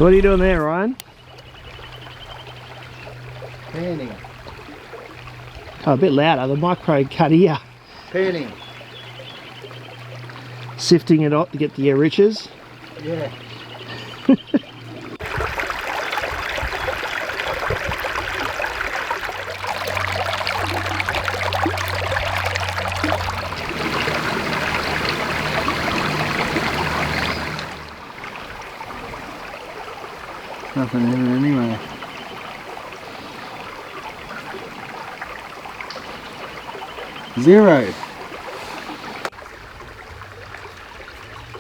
So what are you doing there, Ryan? Panning. Oh, a bit louder. The micro cut here. Panning. Sifting it up to get the riches. Yeah. Nothing in it anyway. Zero.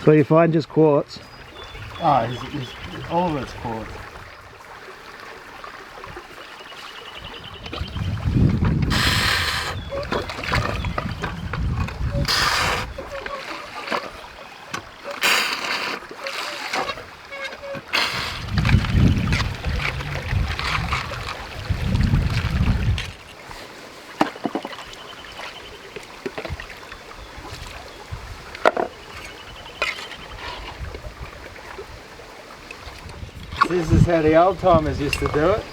So you find just quartz. Oh, all of it's quartz. This is how the old timers used to do it.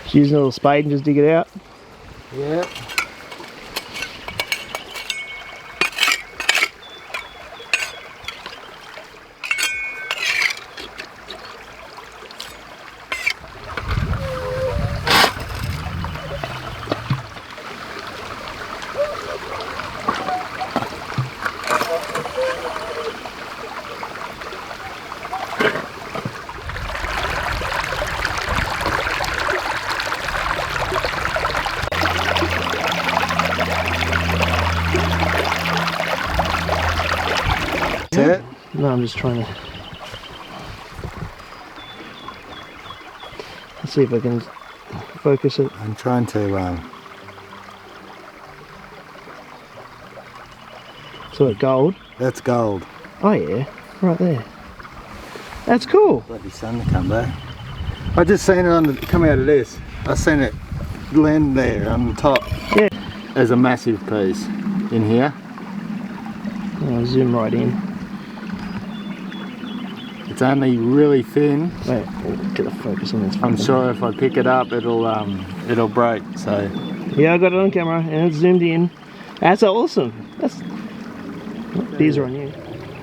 Just using a little spade and just dig it out. Yeah. It? No, I'm just trying to... Let's see if I can focus it. I'm trying to So gold. that's gold. Oh yeah, right there. That's cool. Bloody sun to come back. I just seen it on the, come out of this. I seen it land there on the top. Yeah. There's a massive piece in here. I'll zoom right in. It's only really thin. Wait, we'll get a focus on this. I'm sure if I pick it up, it'll break. So yeah, I got it on camera and it's zoomed in. That's awesome. That's... These are on you.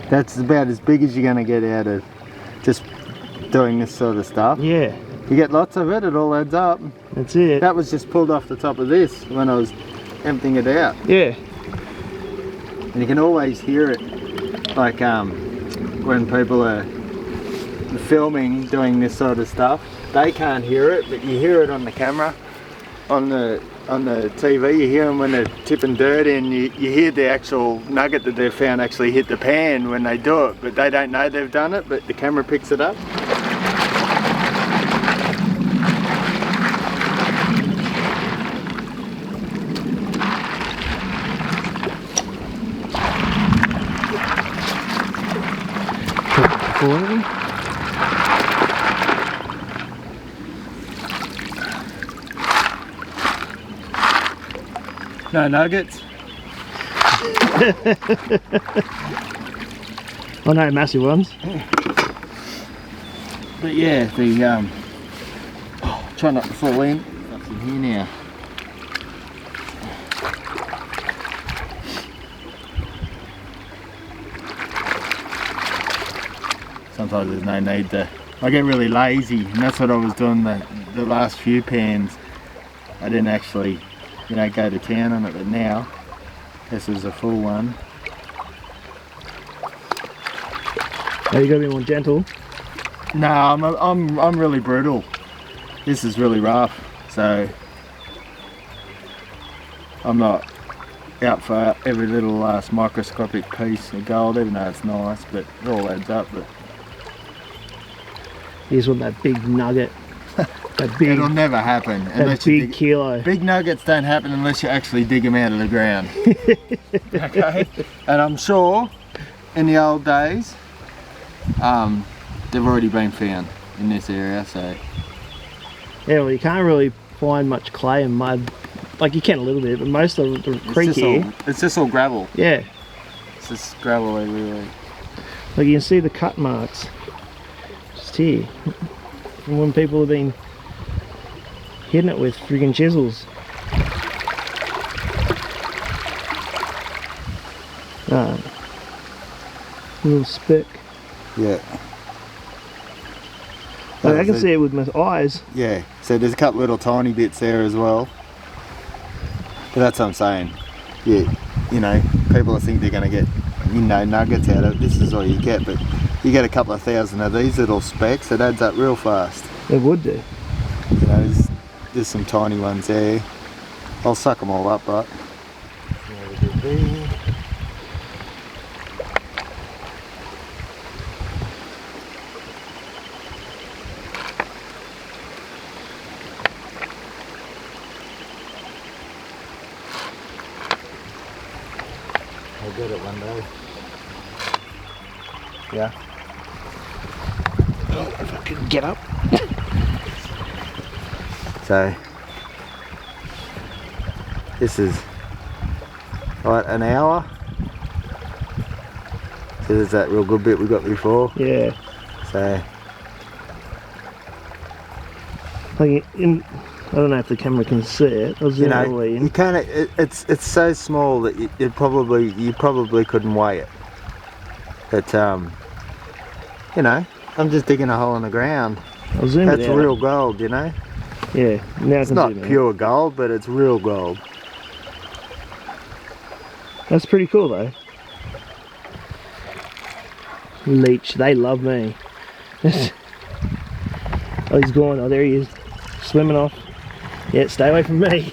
that's about as big as you're gonna get out of just doing this sort of stuff. Yeah. You get lots of it, it all adds up. That's it. That was just pulled off the top of this when I was emptying it out. Yeah. And you can always hear it, like when people are filming doing this sort of stuff, they can't hear it, but you hear it on the camera, on the TV. You hear them when they're tipping dirt in. You hear the actual nugget that they've found actually hit the pan when they do it, but they don't know they've done it, but the camera picks it up. No nuggets. Oh no, massive ones. But yeah, the try not to fall in. Up in here now. Sometimes there's no need to. I get really lazy, and that's what I was doing the last few pans. I didn't actually, you know, go to town on it, but now this is a full one. Now you gotta be more gentle. No, I'm really brutal. This is really rough, so I'm not out for every little last microscopic piece of gold, even though it's nice, but it all adds up. But You just want that big nugget. That big, it'll never happen that big kilo. Big nuggets don't happen unless you actually dig them out of the ground. Okay? And I'm sure in the old days, they've already been found in this area, so. Yeah, well you can't really find much clay and mud. Like you can a little bit, but most of the creek here. It's just all gravel. Yeah. It's just gravel everywhere. Like you can see the cut marks. Just here. From when people have been hitting it with friggin' chisels. Little speck. Yeah. I can see it with my eyes. Yeah, so there's a couple little tiny bits there as well. But that's what I'm saying. Yeah, you know, people think they're going to get, you know, nuggets out of it. This is all you get, but you get a couple of thousand of these little specks, it adds up real fast. It would do. You know, there's some tiny ones there. I'll suck them all up, right? I'll get it one day. Yeah. Oh, if I could get up. So this is what, an hour. So there's that real good bit we got before. Yeah. So Like I don't know if the camera can see it. I'll zoom all the way in. you kind of it's so small that you probably couldn't weigh it. But you know, I'm just digging a hole in the ground. I'll zoom That's it out. real gold, you know. Yeah. Now I It's can not zoom pure gold, but it's real gold. out. That's pretty cool though. Leech, they love me. Oh, he's gone. Oh, there he is. Swimming off. Yeah, stay away from me.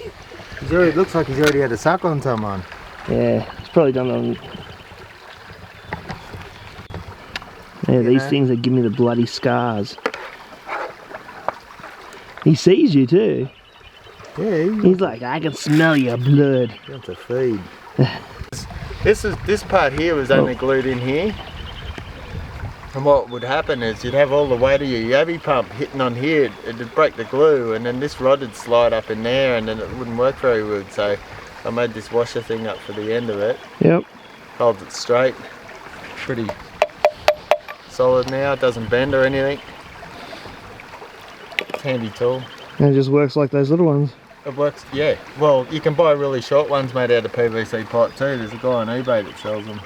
It looks like he's already had a suck on someone. Yeah, it's probably done on. Yeah, these things that give me the bloody scars. He sees you too. Yeah, He's like, I can smell your blood. he wants to feed. This part here was only glued in here. And what would happen is you'd have all the weight of your yabby pump hitting on here, it'd break the glue, and then this rod would slide up in there, and then it wouldn't work very good. So I made this washer thing up for the end of it. Yep. Holds it straight. Pretty solid now, it doesn't bend or anything. It's a handy tool. And it just works like those little ones. It works, yeah. Well, you can buy really short ones made out of PVC pipe too. There's a guy on eBay that sells them.